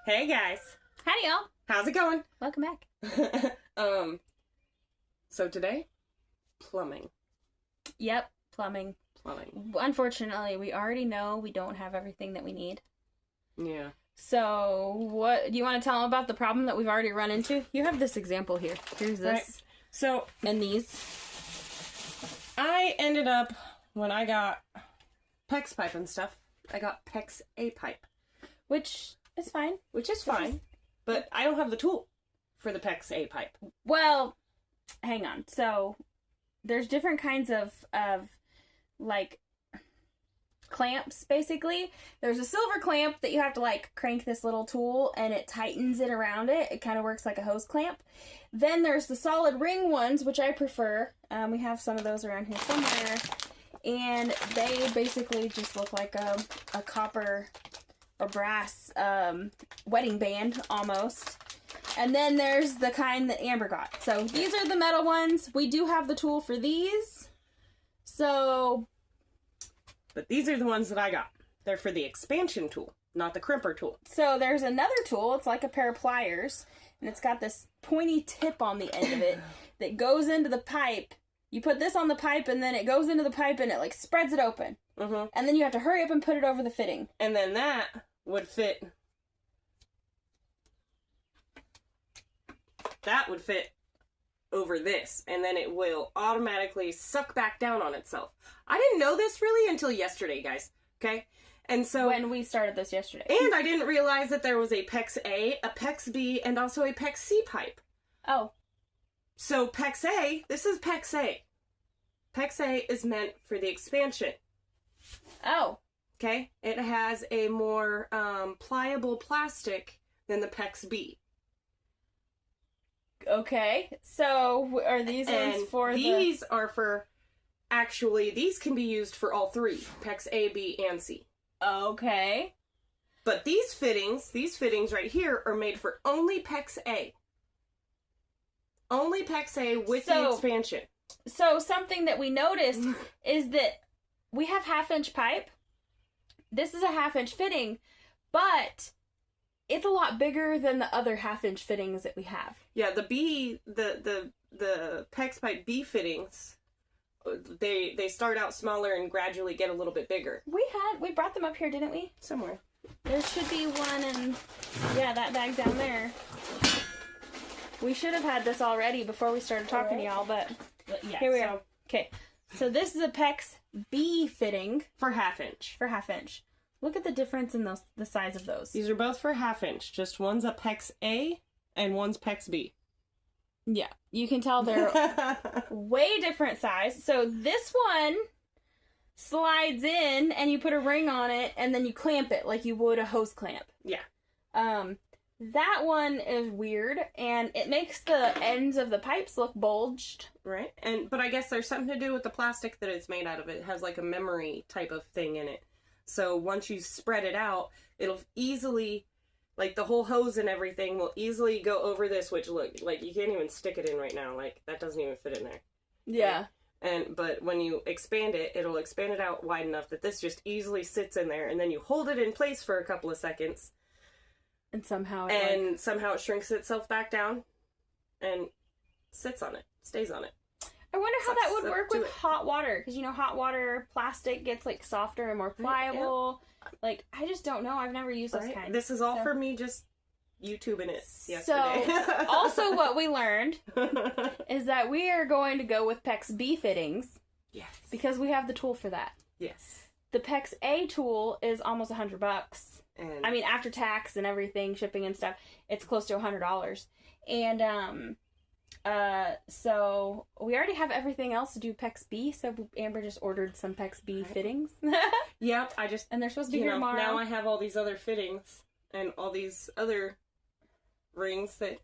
Hey guys. Howdy y'all. How's it going? Welcome back. So today, plumbing. Yep, plumbing. Unfortunately, we already know we don't have everything that we need. Yeah. So, what do you want to tell them about the problem that we've already run into? You have this example here. Here's this. Right. So, and these. I ended up, when I got PEX pipe and stuff, I got PEX A pipe. Which is fine. But I don't have the tool for the PEX A pipe. Well, hang on. So, there's different kinds of like, clamps, basically. There's a silver clamp that you have to, like, crank this little tool, and it tightens it around it. It kind of works like a hose clamp. Then there's the solid ring ones, which I prefer. We have some of those around here somewhere. And they basically just look like a copper or brass wedding band, almost. And then there's the kind that Amber got. So these are the metal ones. We do have the tool for these. So... But these are the ones that I got. They're for the expansion tool, not the crimper tool. So there's another tool. It's like a pair of pliers. And it's got this pointy tip on the end of it that goes into the pipe. You put this on the pipe, and then it goes into the pipe, and it, like, spreads it open. Mm-hmm. And then you have to hurry up and put it over the fitting. And then that would fit... That would fit over this, and then it will automatically suck back down on itself. I didn't know this really until yesterday, guys. Okay? And so... When we started this yesterday. And I didn't realize that there was a PEX A, a PEX B, and also a PEX C pipe. Oh. So PEX A, this is PEX A. PEX A is meant for the expansion. Oh. Okay? It has a more pliable plastic than the PEX B. Okay, so are these ones for these are for, actually, these can be used for all three, PEX A, B, and C. Okay. But these fittings right here are made for only PEX A. Only PEX A with the expansion. So something that we noticed is that we have 1/2-inch pipe. This is a 1/2-inch fitting, but... It's a lot bigger than the other 1/2-inch fittings that we have. Yeah, the PEX pipe B fittings, they start out smaller and gradually get a little bit bigger. We brought them up here, didn't we? Somewhere. There should be one in, yeah, that bag down there. We should have had this already before we started talking to y'all, but yeah, here we are. Okay, so this is a PEX B fitting. For 1/2-inch. For 1/2-inch. Look at the difference in the size of those. These are both for 1/2-inch. Just one's a PEX A and one's PEX B. Yeah, you can tell they're way different size. So this one slides in and you put a ring on it and then you clamp it like you would a hose clamp. Yeah. That one is weird and it makes the ends of the pipes look bulged. Right. But I guess there's something to do with the plastic that it's made out of. It has like a memory type of thing in it. So once you spread it out, it'll easily, like the whole hose and everything will easily go over this, which look, like you can't even stick it in right now. Like that doesn't even fit in there. Yeah. But when you expand it, it'll expand it out wide enough that this just easily sits in there, and then you hold it in place for a couple of seconds. And somehow it shrinks itself back down and sits on it, stays on it. I wonder how that would work with hot water. Because, you know, hot water plastic gets, like, softer and more pliable. Yeah. Like, I just don't know. I've never used this kind. This is all for me just YouTubing it yesterday. So, also what we learned is that we are going to go with PEX B fittings. Yes. Because we have the tool for that. Yes. The PEX A tool is almost $100. And I mean, after tax and everything, shipping and stuff, it's close to $100. And, so we already have everything else to do PEX B, so Amber just ordered some PEX B fittings. Yep, and they're supposed to be here tomorrow. Now I have all these other fittings and all these other rings that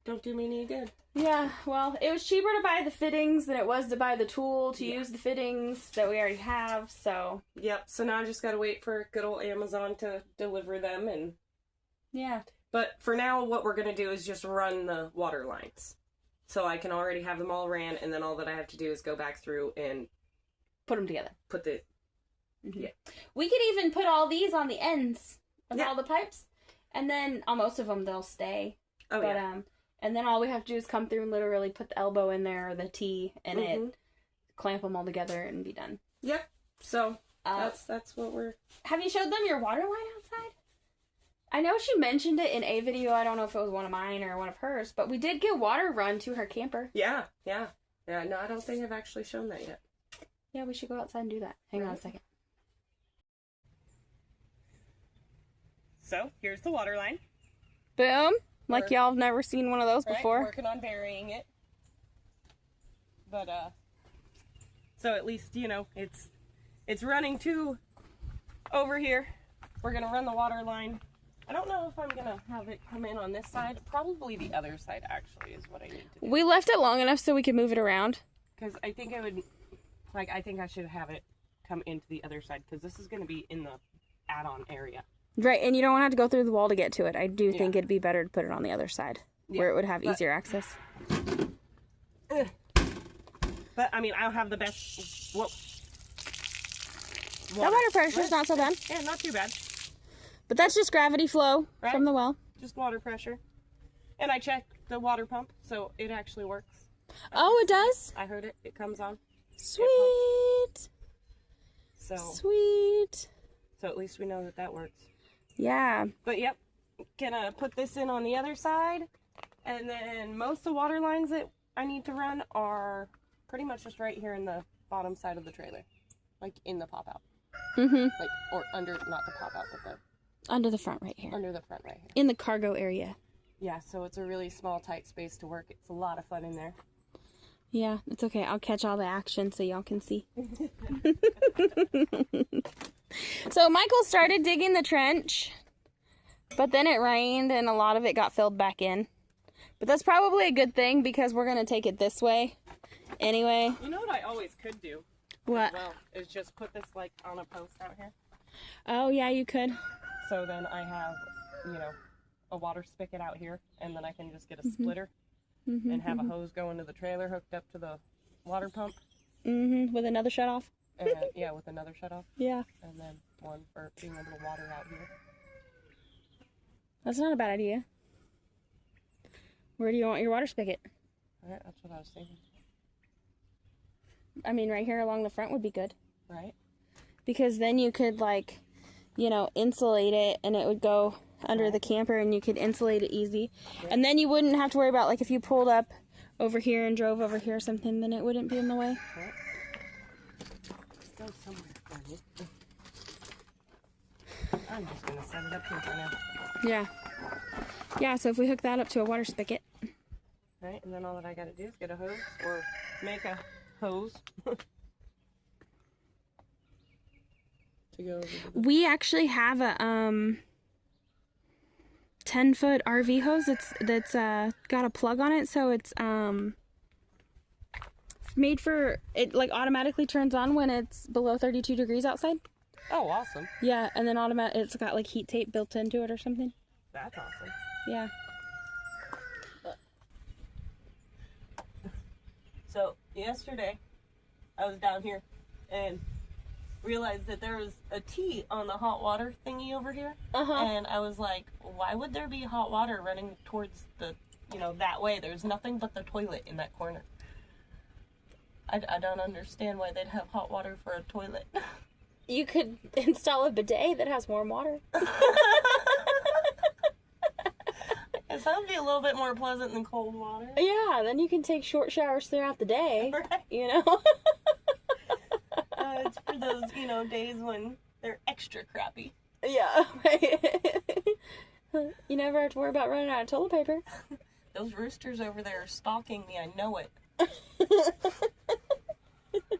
don't do me any good. Yeah, well, it was cheaper to buy the fittings than it was to buy the tool to use the fittings that we already have, so... Yep, so now I just gotta wait for good old Amazon to deliver them, and... Yeah. But for now, what we're gonna do is just run the water lines. So I can already have them all ran, and then all that I have to do is go back through and... Put them together. Put the... Mm-hmm. Yeah. We could even put all these on the ends of all the pipes, And then on most of them, they'll stay. Oh, but, yeah. And then all we have to do is come through and literally put the elbow in there or the T and it, clamp them all together and be done. Yep. So that's what we're... Have you showed them your water line outside? I know she mentioned it in a video. I don't know if it was one of mine or one of hers, but we did get water run to her camper. Yeah. No, I don't think I've actually shown that yet. Yeah, we should go outside and do that. Hang on a second. So, here's the water line. Boom. Like y'all have never seen one of those before. Working on burying it. But, so at least, you know, it's running to over here. We're going to run the water line. I don't know if I'm going to have it come in on this side. Probably the other side, actually, is what I need to do. We left it long enough so we could move it around. Because I think I would, like, I think I should have it come into the other side. Because this is going to be in the add-on area. Right, and you don't want to have to go through the wall to get to it. I do think it'd be better to put it on the other side, where it would have easier access. But, I mean, I'll have the best... Whoa. That water pressure's not so bad. Yeah, not too bad. But that's just gravity flow from the well. Just water pressure. And I checked the water pump, so it actually works. Oh, it does? I heard it. It comes on. Sweet. So Sweet. So at least we know that works. Yeah. But yep, gonna put this in on the other side. And then most of the water lines that I need to run are pretty much just right here in the bottom side of the trailer. Like in the pop out. Like, or under, not the pop out, but the... Under the front right here. Under the front right here. In the cargo area. Yeah, so it's a really small, tight space to work. It's a lot of fun in there. Yeah, it's okay. I'll catch all the action so y'all can see. So Michael started digging the trench, but then it rained and a lot of it got filled back in. But that's probably a good thing because we're going to take it this way anyway. You know what I always could do? What? Well, is just put this like on a post out here. Oh, yeah, you could. So then I have, you know, a water spigot out here, and then I can just get a splitter and have a hose go into the trailer hooked up to the water pump. With another shut off. And yeah, with another shut off. Yeah. And then one for being able to water out here. That's not a bad idea. Where do you want your water spigot? Alright, that's what I was thinking. I mean, right here along the front would be good. Right. Because then you could, like, you know, insulate it and it would go under the camper and you could insulate it easy. Yeah. And then you wouldn't have to worry about, like, if you pulled up over here and drove over here or something, then it wouldn't be in the way. Right. Go somewhere for you. I'm just going to set it up here for now. Yeah. Yeah, so if we hook that up to a water spigot. Right, and then all that I got to do is get a hose or make a hose. To go over to the... We actually have a 10-foot RV hose that's got a plug on it, so it's made for it, like automatically turns on when it's below 32 degrees outside. Oh, awesome. Yeah, and then it's got like heat tape built into it or something. That's awesome. Yeah. So yesterday I was down here and realized that there was a T on the hot water thingy over here. And I was like, why would there be hot water running towards the, you know, that way? There's nothing but the toilet in that corner. I don't understand why they'd have hot water for a toilet. You could install a bidet that has warm water. Guess that would be a little bit more pleasant than cold water. Yeah, then you can take short showers throughout the day. Right. You know? It's for those, you know, days when they're extra crappy. Yeah. You never have to worry about running out of toilet paper. Those roosters over there are stalking me, I know it.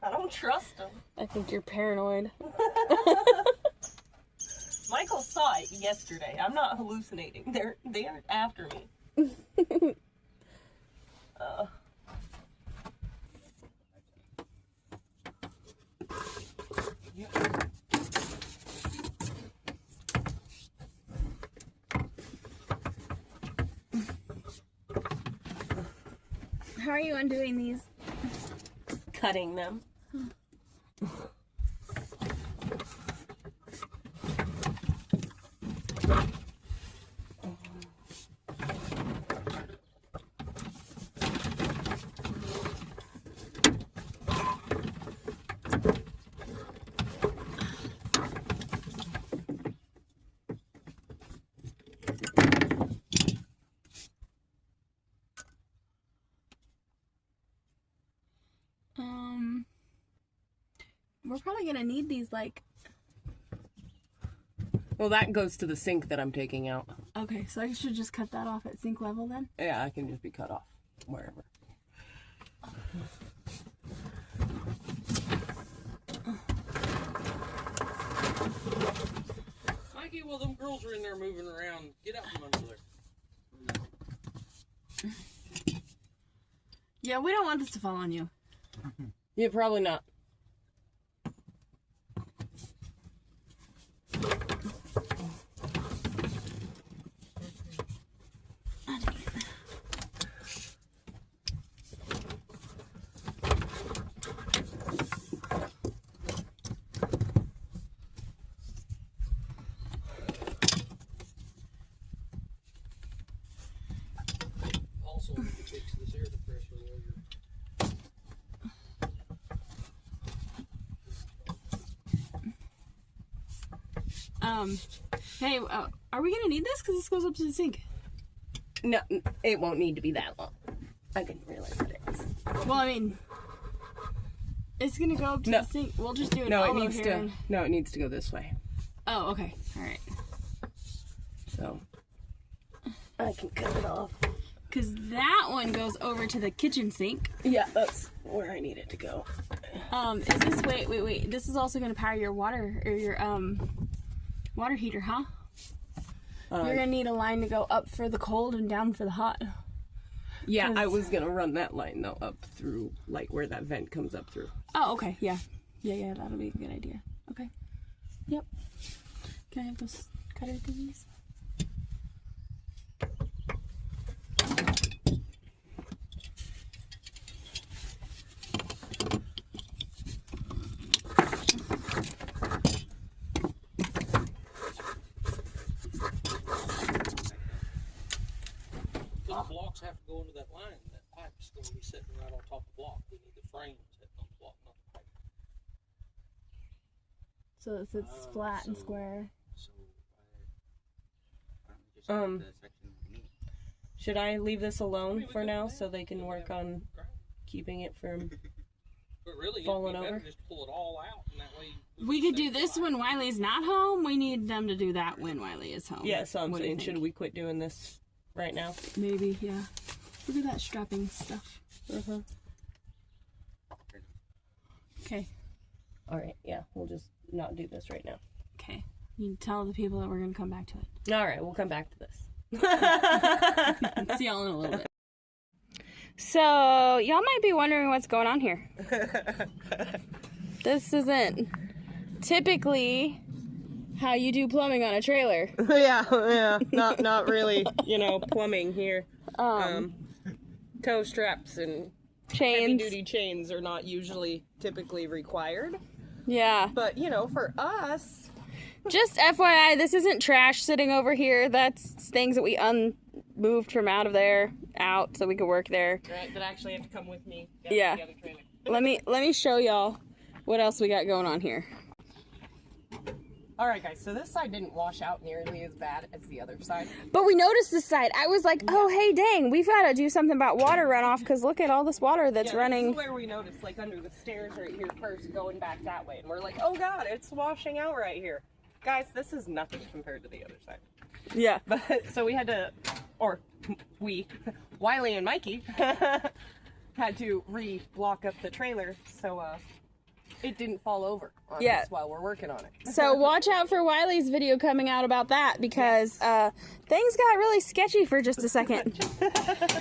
I don't trust them. I think you're paranoid. Michael saw it yesterday. I'm not hallucinating. They aren't after me. How are you undoing these? Cutting them. probably gonna need these, like... Well, that goes to the sink that I'm taking out. Okay, so I should just cut that off at sink level then? Yeah, it can just be cut off wherever. Mikey, well, them girls are in there moving around. Get out from under there. Yeah, we don't want this to fall on you. Yeah, probably not. Also, we can fix this air compressor while you're... Hey, are we gonna need this? Because this goes up to the sink. No, it won't need to be that long. I didn't realize that it is. Well, I mean, it's gonna go up to the sink. We'll just do it all over here. No, it needs to go this way. Oh, okay. All right. So, I can cut it off. Because that one goes over to the kitchen sink. Yeah, that's where I need it to go. Is this, wait. This is also gonna power your water, or your, water heater, huh? You're gonna need a line to go up for the cold and down for the hot. Yeah, I was gonna run that line though up through like where that vent comes up through. Oh, okay, yeah, that'll be a good idea. Okay, yep. Can I have those cutter thingies? Blocks have to go into that line. That pipe's going to be sitting right on top of the block. We need the frame sitting on the block, not the pipe. So it sits flat and square. Should I leave this alone for now so they can work on keeping it from falling over? Just pull it all out, and that way we could do this when Wiley's not home. We need them to do that when Wiley is home. Yeah, so I'm saying, should we quit doing this right now? Maybe, yeah. Look at that strapping stuff. Okay. Alright, yeah, we'll just not do this right now. Okay. You tell the people that we're going to come back to it. Alright, we'll come back to this. See y'all in a little bit. So, y'all might be wondering what's going on here. This isn't typically how you do plumbing on a trailer. yeah, not really, plumbing here. Tow straps and chains. Heavy-duty chains are not usually typically required. Yeah. But, for us... Just FYI, this isn't trash sitting over here. That's things that we moved from out of there, out, so we could work there. Right, that actually have to come with me. Yeah. The other trailer. Let me show y'all what else we got going on here. Alright guys, so this side didn't wash out nearly as bad as the other side. But we noticed this side. I was like, oh, hey, dang, we've got to do something about water runoff, because look at all this water that's running. This is where we noticed, like under the stairs right here first, going back that way. And we're like, oh god, it's washing out right here. Guys, this is nothing compared to the other side. Yeah. But, so we had to, Wiley and Mikey, had to re-block up the trailer, so, it didn't fall over on us while we're working on it. So watch out for Wiley's video coming out about that, because things got really sketchy for just a second.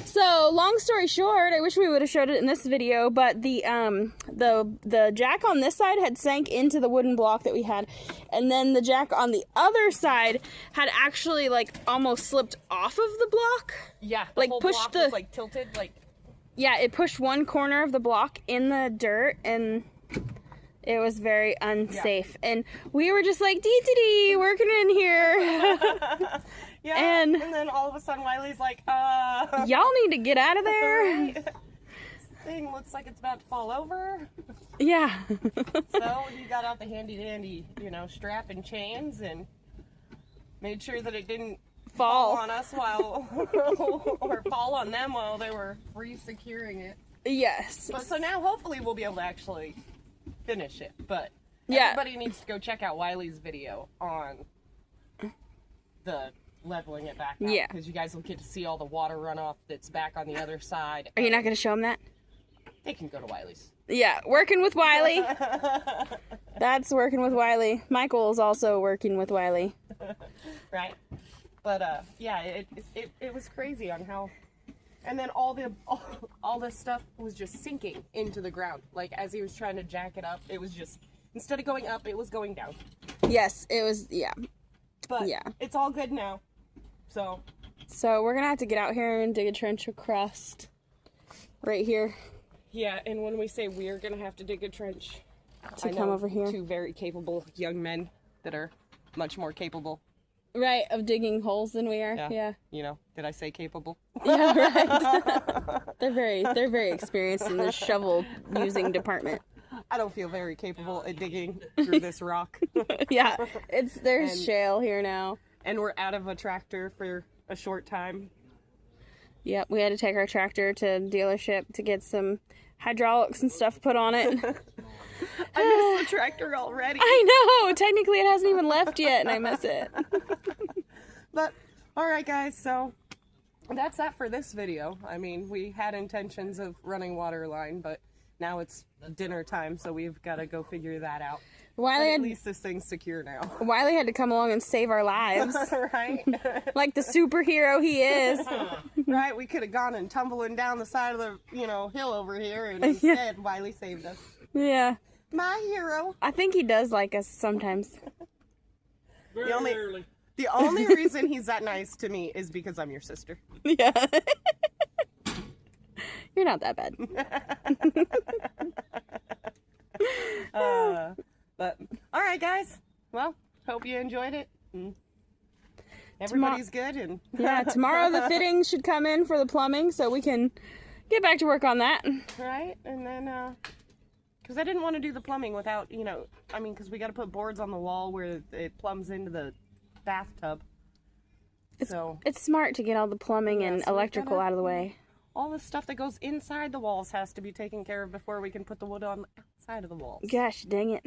So long story short, I wish we would have showed it in this video, but the jack on this side had sank into the wooden block that we had, and then the jack on the other side had actually like almost slipped off of the block. Yeah, like pushed was like tilted, like. Yeah, it pushed one corner of the block in the dirt, and it was very unsafe. Yeah. And we were just like, dee working in here. Yeah, and then all of a sudden Wiley's like, y'all need to get out of there. This thing looks like it's about to fall over. Yeah. So he got out the handy-dandy, strap and chains and made sure that it didn't fall on us or fall on them while they were re-securing it. Yes. But so now hopefully we'll be able to actually finish it, but Yeah. Everybody needs to go check out Wiley's video on the leveling it back out. Yeah. Because you guys will get to see all the water runoff that's back on the other side. Are you not going to show them that? They can go to Wiley's. Yeah, working with Wiley. That's working with Wiley. Michael is also working with Wiley. Right. But, yeah, it was crazy on how... And then all this stuff was just sinking into the ground. Like, as he was trying to jack it up, it was just... Instead of going up, it was going down. Yes, it was, yeah. But yeah. It's all good now. So we're going to have to get out here and dig a trench across right here. Yeah, and when we say we're going to have to dig a trench... To come over here. 2 very capable young men that are much more capable. Right, of digging holes than we are. Yeah. You know, did I say capable? Yeah, right. They're very experienced in the shovel using department. I don't feel very capable at digging through this rock. Yeah, there's shale here now. And we're out of a tractor for a short time. Yep, we had to take our tractor to dealership to get some hydraulics and stuff put on it. I miss the tractor already. I know! Technically it hasn't even left yet and I miss it. But, alright guys, so that's that for this video. I mean, we had intentions of running water line, but now it's dinner time, so we've got to go figure that out. At least this thing's secure now. Wiley had to come along and save our lives. Right? Like the superhero he is. Right? We could have gone and tumbling down the side of the, hill over here, and instead Wiley saved us. Yeah. My hero. I think he does like us sometimes. Very rarely. The only reason he's that nice to me is because I'm your sister. Yeah. You're not that bad. But, alright guys. Well, hope you enjoyed it. Everybody's good. And yeah, tomorrow the fittings should come in for the plumbing, so we can get back to work on that. Right? And then, because I didn't want to do the plumbing without, because we got to put boards on the wall where it plumbs into the bathtub. It's smart to get all the plumbing and electrical out of the way. All the stuff that goes inside the walls has to be taken care of before we can put the wood on the outside of the walls. Gosh, dang it.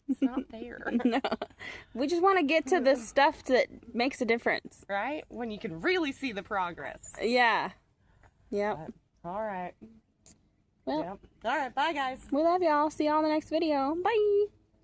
It's not fair. No. We just want to get to the stuff that makes a difference. Right? When you can really see the progress. Yeah. Yep. All right. Well, Yep. All right. Bye, guys. we love y'all. See y'all in the next video. Bye.